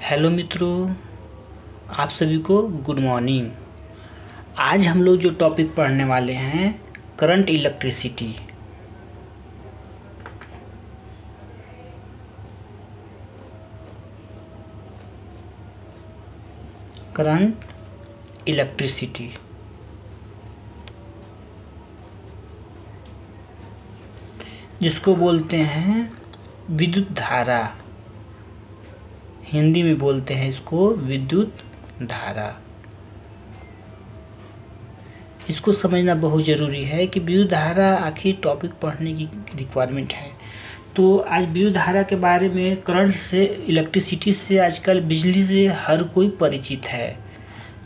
Hello मित्रों, आप सभी को गुड मॉर्निंग। आज हम लोग जो टॉपिक पढ़ने वाले हैं करंट इलेक्ट्रिसिटी। करंट इलेक्ट्रिसिटी जिसको बोलते हैं विद्युत धारा, हिंदी में बोलते हैं इसको विद्युत धारा। इसको समझना बहुत ज़रूरी है कि विद्युत धारा आखिर टॉपिक पढ़ने की रिक्वायरमेंट है। तो आज विद्युत धारा के बारे में, करंट से, इलेक्ट्रिसिटी से आजकल बिजली से हर कोई परिचित है।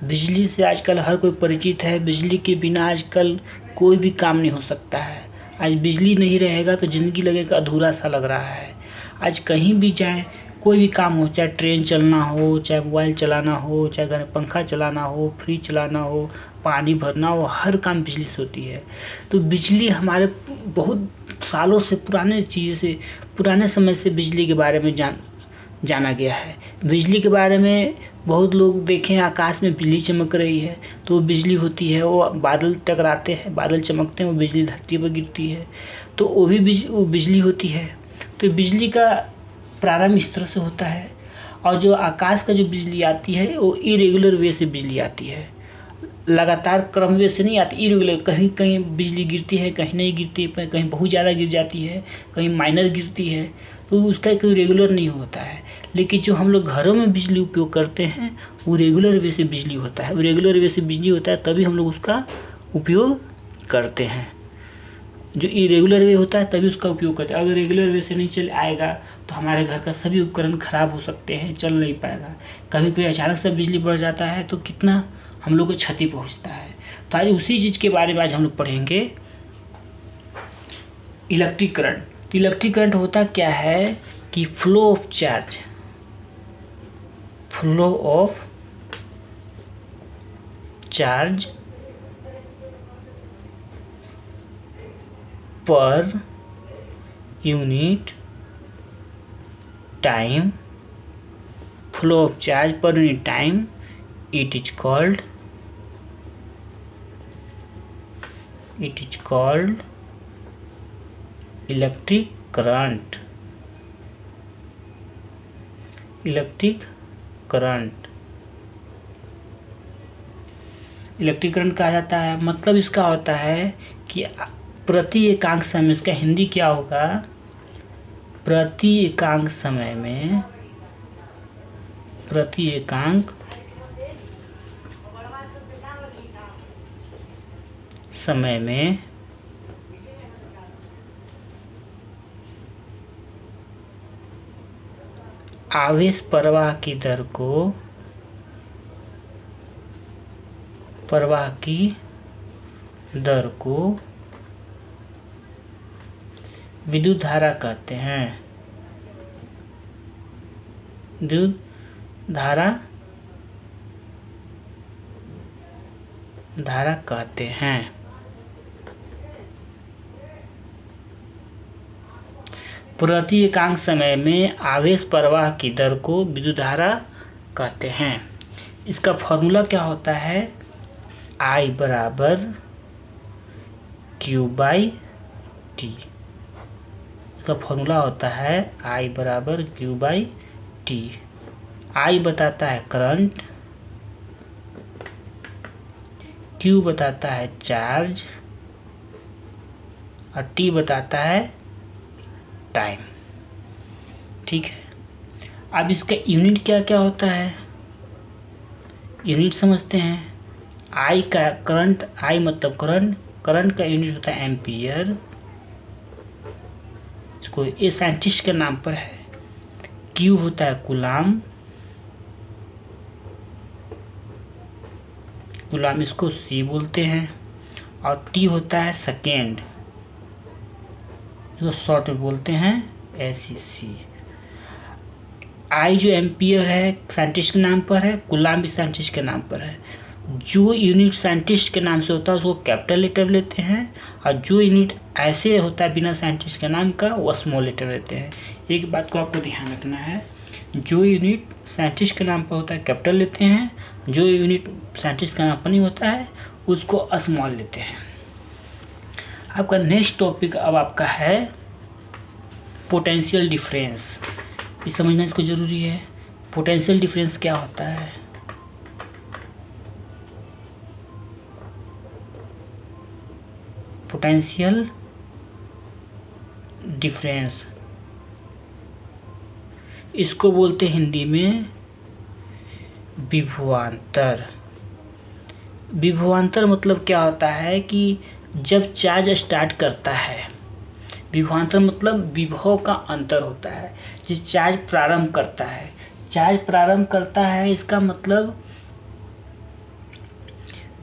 बिजली से आजकल हर कोई परिचित है। बिजली के बिना आजकल कोई भी काम नहीं हो सकता है। आज बिजली नहीं रहेगा तो ज़िंदगी लगेगा अधूरा सा लग रहा है। आज कहीं भी जाए, कोई भी काम हो, चाहे ट्रेन चलना हो, चाहे मोबाइल चलाना हो, चाहे घर में पंखा चलाना हो, फ्रिज चलाना हो, पानी भरना हो, हर काम बिजली से होती है। तो बिजली हमारे बहुत सालों से, पुराने समय से बिजली के बारे में जाना गया है। बिजली के बारे में बहुत लोग देखें, आकाश में बिजली चमक रही है तो वो बिजली होती है। वो बादल टकराते हैं, बादल चमकते हैं, वो बिजली धरती पर गिरती है तो वो बिजली होती है। तो बिजली का प्रारंभ इस तरह से होता है। और जो आकाश का जो बिजली आती है वो इरेगुलर वे से बिजली आती है, लगातार क्रम वे से नहीं आती, इरेगुलर। कहीं कहीं बिजली गिरती है, कहीं नहीं गिरती, कहीं बहुत ज़्यादा गिर जाती है, कहीं माइनर गिरती है, तो उसका कोई रेगुलर नहीं होता है। लेकिन जो हम लोग घरों में बिजली उपयोग करते हैं वो रेगुलर वे से बिजली होता है। वो रेगुलर वे से बिजली होता है तभी हम लोग उसका उपयोग करते हैं। जो इरेगुलर वे होता है तभी उसका उपयोग करते हैं। अगर रेगुलर वे से नहीं चल आएगा तो हमारे घर का सभी उपकरण खराब हो सकते हैं, चल नहीं पाएगा। कभी कोई अचानक से बिजली बढ़ जाता है तो कितना हम लोग को क्षति पहुंचता है। तो आज उसी चीज़ के बारे में आज हम लोग पढ़ेंगे, इलेक्ट्रिक करंट। तो इलेक्ट्रिक करंट होता क्या है कि flow of charge per unit time, flow of charge per unit time, it is called electric current. Electric current कहा जाता है। मतलब इसका होता है कि प्रति एकांक समय, इसका हिंदी क्या होगा, प्रति एकांक समय में आवेश प्रवाह की दर को विद्युत धारा कहते हैं। विद्युत धारा कहते हैं। प्रति एकांक समय में आवेश प्रवाह की दर को विद्युत धारा कहते हैं। इसका फॉर्मूला क्या होता है, I बराबर Q/T। इसका फॉर्मूला होता है I बराबर Q/T। I बताता है करंट, Q बताता है चार्ज और T बताता है टाइम। ठीक है। अब इसका यूनिट क्या क्या होता है, यूनिट समझते हैं। I का करंट, I मतलब करंट का यूनिट होता है एम्पियर। इसको ये साइंटिस्ट के नाम पर है। Q होता है कूलाम, इसको C बोलते हैं। और T होता है सेकेंड, इसको शॉर्ट में बोलते हैं SEC। I जो एम्पियर है साइंटिस्ट के नाम पर है, कूलाम भी साइंटिस्ट के नाम पर है। जो यूनिट साइंटिस्ट के नाम से होता है उसको कैपिटल लेटर लेते हैं, और जो यूनिट ऐसे होता है बिना साइंटिस्ट के नाम का वो स्मॉल लेटर लेते हैं। एक बात को आपको ध्यान रखना है, जो यूनिट साइंटिस्ट के नाम पर होता है कैपिटल लेते हैं, जो यूनिट साइंटिस्ट का नाम पर नहीं होता है उसको स्मॉल लेते हैं। आपका नेक्स्ट टॉपिक अब आपका है पोटेंशियल डिफरेंस। ये समझना इसको ज़रूरी है। पोटेंशियल डिफरेंस क्या होता है? पोटेंशियल डिफरेंस इसको बोलते हैं हिंदी में विभवांतर। विभवांतर मतलब क्या होता है कि जब चार्ज स्टार्ट करता है, विभवांतर मतलब विभव का अंतर होता है। जिस चार्ज प्रारंभ करता है, चार्ज प्रारंभ करता है इसका मतलब,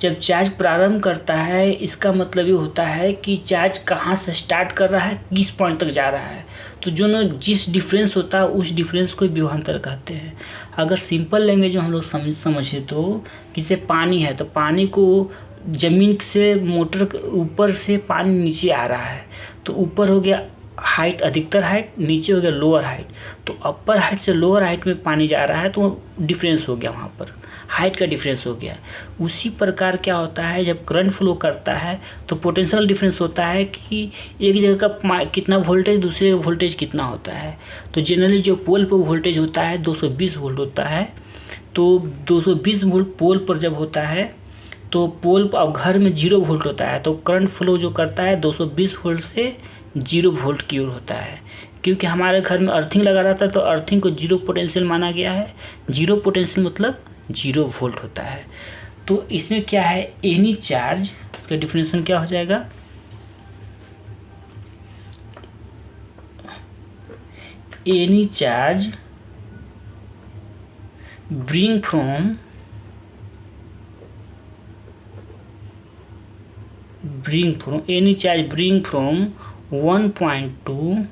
जब चार्ज प्रारंभ करता है इसका मतलब ये होता है कि चार्ज कहाँ से स्टार्ट कर रहा है, किस पॉइंट तक जा रहा है। तो जो ना जिस डिफरेंस होता है उस डिफरेंस को विभवांतर कहते हैं। अगर सिंपल लैंग्वेज में हम लोग समझे तो जैसे पानी है, तो पानी को ज़मीन से मोटर के ऊपर से पानी नीचे आ रहा है, तो ऊपर हो गया हाइट, अधिकतर हाइट, नीचे हो गया लोअर हाइट। तो अपर हाइट से लोअर हाइट में पानी जा रहा है तो डिफरेंस हो गया, वहाँ पर हाइट का डिफरेंस हो गया। उसी प्रकार क्या होता है, जब करंट फ्लो करता है तो पोटेंशियल डिफरेंस होता है कि एक जगह का कितना वोल्टेज दूसरे वोल्टेज कितना होता है। तो जनरली जो पोल पर वोल्टेज होता है 220 वोल्ट होता है। तो 220 वोल्ट पोल पर जब होता है तो पोल पर, घर में 0 वोल्ट होता है, तो करंट फ्लो जो करता है 220 वोल्ट से 0 वोल्ट की ओर होता है। क्योंकि हमारे घर में अर्थिंग लगा रहता है तो अर्थिंग को 0 पोटेंशियल माना गया है। 0 पोटेंशियल मतलब 0 वोल्ट होता है। तो इसमें क्या है, एनी चार्ज का डिफिनेशन क्या हो जाएगा, any charge bring from any charge bring from one point to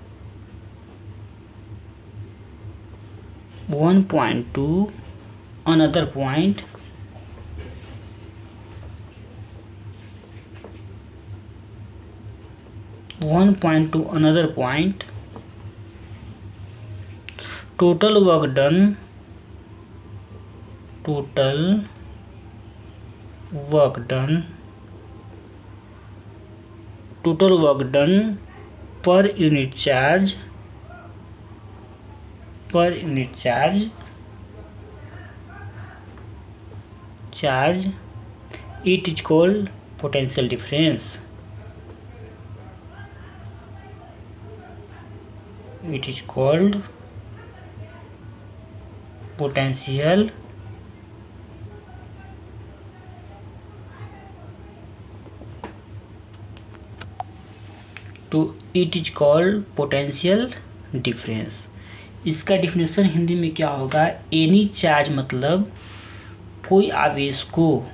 another point, total work done per unit charge it is called potential difference. It is called potential तो it is called potential difference. इसका definition Hindi में क्या होगा, any charge मतलब कोई आवेश को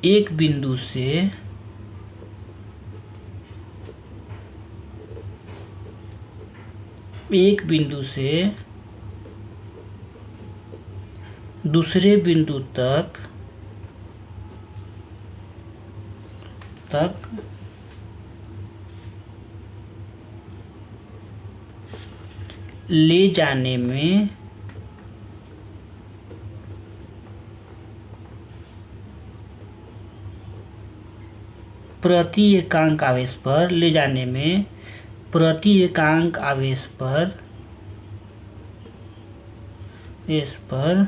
एक बिंदु से दूसरे बिंदु तक ले जाने में प्रति एकांक आवेश पर इस पर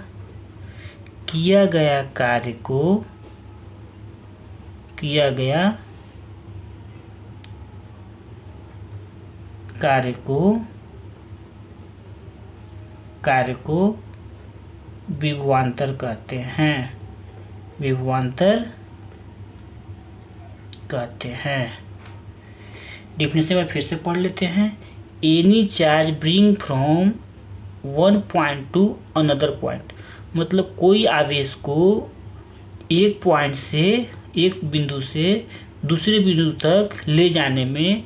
किया गया कार्य को विभवांतर कहते हैं। डिफिनेशन में फिर से पढ़ लेते हैं। Any charge bring from one point two another point मतलब कोई आवेश को एक पॉइंट से, एक बिंदु से दूसरे बिंदु तक ले जाने में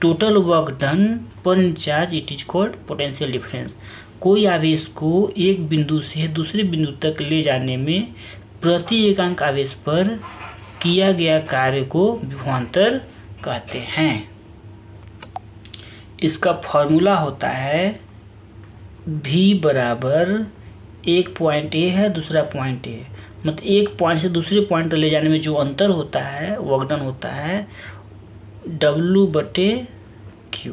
टोटल वर्क डन पर charge it is called potential difference. कोई आवेश को एक बिंदु से दूसरे बिंदु तक ले जाने में प्रति एकांक आवेश पर किया गया कार्य को विभवांतर कहते हैं। इसका फॉर्मूला होता है V बराबर एक पॉइंट ए है, दूसरा पॉइंट ए, मतलब एक पॉइंट से दूसरे पॉइंट तक ले जाने में जो अंतर होता है, वर्क डन होता है, W/Q,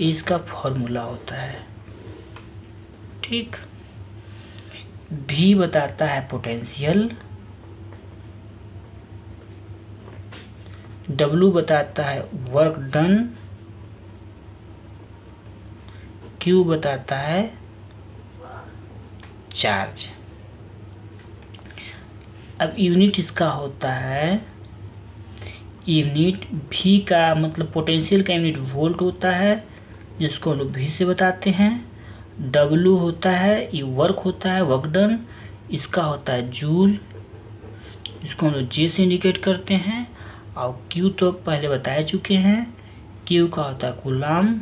इसका फॉर्मूला होता है। ठीक। V बताता है पोटेंशियल, W बताता है वर्क डन, Q बताता है चार्ज। अब यूनिट इसका होता है, यूनिट V का मतलब पोटेंशियल का यूनिट वोल्ट होता है, जिसको हम लोग V से बताते हैं। W होता है, ये वर्क होता है, वर्क डन, इसका होता है जूल, जिसको हम लोग J से इंडिकेट करते हैं। और Q तो पहले बता चुके हैं, Q का होता है कूलाम,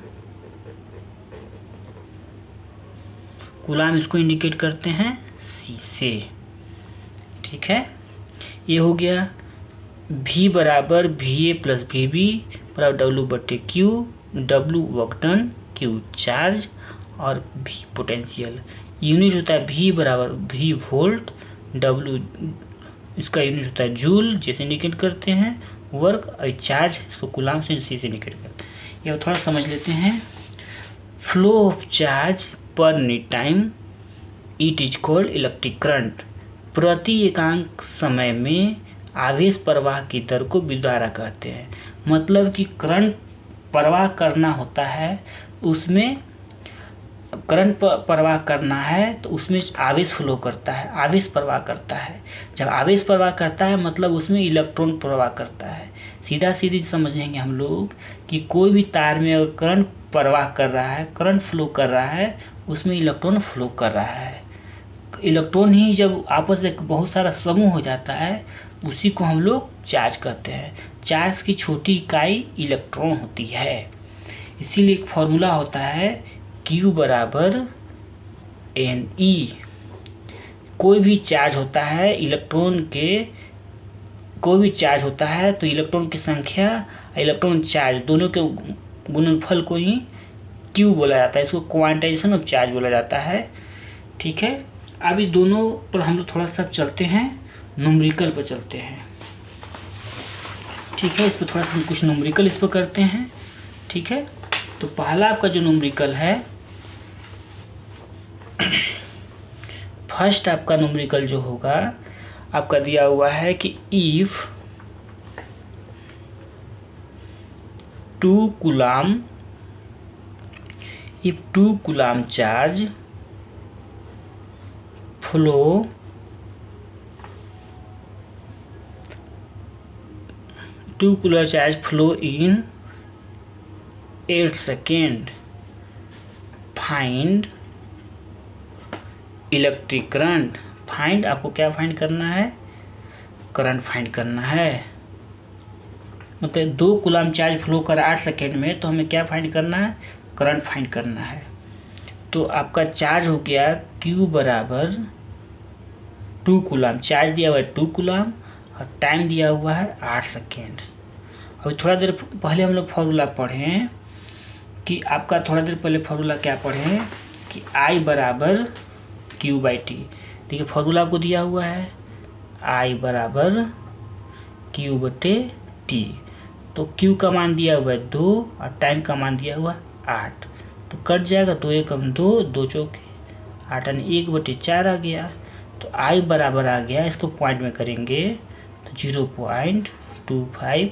कूलाम इसको इंडिकेट करते हैं C से। ठीक है, ये हो गया। V बराबर VA प्लस VB बराबर W/Q, W work done, Q charge और V पोटेंशियल। यूनिट होता है V बराबर V वोल्ट, W इसका यूनिट होता है जूल, जैसे इंडिकेट करते हैं, वर्क और चार्ज इसको कूलाम से C से इंडिकेट करते हैं। ये थोड़ा समझ लेते हैं। Flow of charge per unit time, it is called electric current. प्रति एकांक समय में आवेश प्रवाह की दर को विद्युत धारा कहते हैं। मतलब कि करंट प्रवाह करना होता है, उसमें करंट प्रवाह करना है तो उसमें आवेश फ्लो करता है, आवेश प्रवाह करता है। जब आवेश प्रवाह करता है मतलब उसमें इलेक्ट्रॉन प्रवाह करता है। सीधा सीधी समझेंगे हम लोग कि कोई भी तार में अगर करंट प्रवाह कर रहा है, करंट फ्लो कर रहा है, उसमें इलेक्ट्रॉन फ्लो कर रहा है। इलेक्ट्रॉन ही जब आपस में बहुत सारा समूह हो जाता है, उसी को हम लोग चार्ज कहते हैं। चार्ज की छोटी इकाई इलेक्ट्रॉन होती है। इसीलिए एक फॉर्मूला होता है Q बराबर Ne। कोई भी चार्ज होता है, इलेक्ट्रॉन के कोई भी चार्ज होता है तो इलेक्ट्रॉन की संख्या, इलेक्ट्रॉन चार्ज दोनों के गुणनफल को ही Q बोला जाता है। इसको क्वांटाइजेशन ऑफ चार्ज बोला जाता है। ठीक है, अभी दोनों पर हम लोग थोड़ा सा चलते हैं, न्यूमेरिकल पर चलते हैं। ठीक है, इस पर थोड़ा सा हम कुछ न्यूमेरिकल इस पर करते हैं। ठीक है, तो पहला आपका जो न्यूमेरिकल है, फर्स्ट आपका न्यूमेरिकल जो होगा आपका दिया हुआ है कि if 2 coulomb charge flow 2 coulomb charge flow in 8 second, find electric current. Find, आपको क्या फाइंड करना है? करंट फाइंड करना है। मतलब 2 कूलम चार्ज फ्लो कर 8 सेकेंड में, तो हमें क्या फाइंड करना है? करंट फाइंड करना है। तो आपका चार्ज हो गया Q बराबर 2 कूलम, चार्ज दिया हुआ है 2 कूलम और टाइम दिया हुआ है 8 सेकेंड। अभी थोड़ा देर पहले हम लोग फॉर्मूला पढ़ें कि आपका थोड़ा देर पहले फॉर्मूला क्या पढ़ें कि I बराबर Q/T। देखिए फॉर्मूला आपको दिया हुआ है I बराबर Q/T। तो Q का मान दिया हुआ है 2 और टाइम का मान दिया हुआ 8, तो कट जाएगा 2 एकम 2, 2 चौके 8 यानी 1/4 आ गया। तो I बराबर आ गया, इसको पॉइंट में करेंगे तो 0.25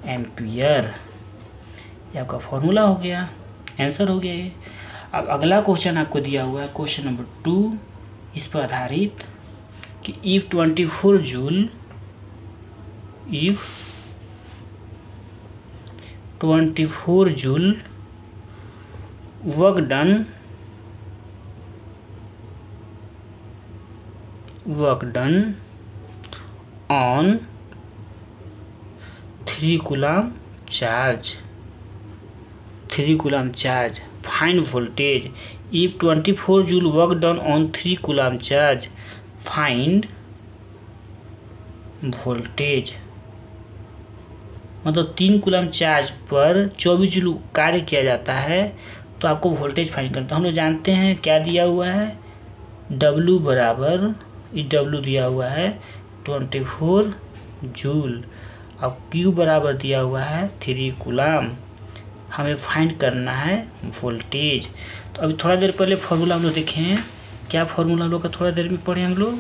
एम्पियर। ये आपका फॉर्मूला हो गया, आंसर हो गया ये। अब अगला क्वेश्चन आपको दिया हुआ है, क्वेश्चन नंबर 2, इस पर आधारित कि if 24 joule work done on 3 coulomb charge, find voltage if 24 joule work done on 3 coulomb charge, find voltage. मतलब 3 कूलम चार्ज पर 24 जूल कार्य किया जाता है तो आपको वोल्टेज फाइंड करना। तो हम लोग जानते हैं क्या दिया हुआ है, W बराबर, W दिया हुआ है 24 जूल और Q बराबर दिया हुआ है 3 कूलम। हमें फाइंड करना है वोल्टेज। तो अभी थोड़ा देर पहले फॉर्मूला हम लोग देखें, क्या फॉर्मूला हम लोग का थोड़ा देर में पढ़े हम लोग।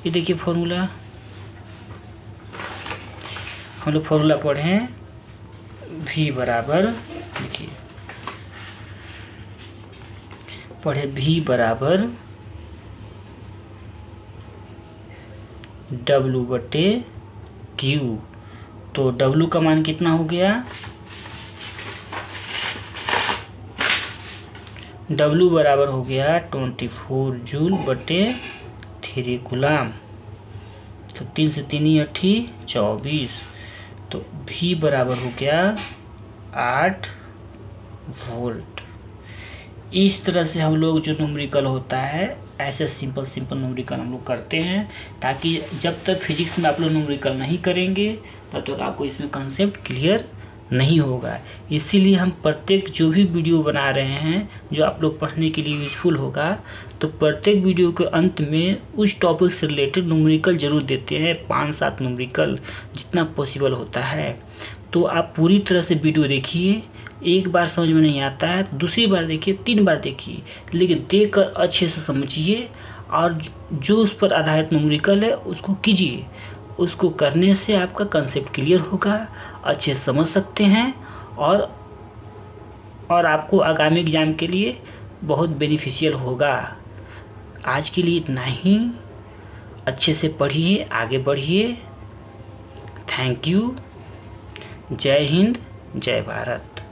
ये देखिए फॉर्मूला, हम लोग फॉर्मूला पढ़े V बराबर, देखिए पढ़े V बराबर W बटे Q। तो W का मान कितना हो गया, W बराबर हो गया 24 जूल बटे 3 कूलम। तो 3 से 3 ही 8 24। तो V बराबर हो गया 8 वोल्ट। इस तरह से हम लोग जो न्यूमेरिकल होता है ऐसे सिंपल न्यूमेरिकल हम लोग करते हैं, ताकि जब तक फिजिक्स में आप लोग न्यूमेरिकल नहीं करेंगे तब तक आपको इसमें कंसेप्ट क्लियर नहीं होगा। इसीलिए हम प्रत्येक जो भी वीडियो बना रहे हैं जो आप लोग पढ़ने के लिए यूजफुल होगा, तो प्रत्येक वीडियो के अंत में उस टॉपिक से रिलेटेड न्यूमेरिकल जरूर देते हैं, 5-7 न्यूमेरिकल जितना पॉसिबल होता है। तो आप पूरी तरह से वीडियो देखिए, एक बार समझ में नहीं आता है तो दूसरी बार देखिए, 3 बार देखिए, लेकिन देख कर अच्छे से समझिए और जो उस पर आधारित न्यूमेरिकल है उसको कीजिए। उसको करने से आपका कंसेप्ट क्लियर होगा, अच्छे से समझ सकते हैं और आपको आगामी एग्ज़ाम के लिए बहुत बेनिफिशियल होगा। आज के लिए इतना ही, अच्छे से पढ़िए, आगे बढ़िए। Thank you. जय हिंद, जय भारत।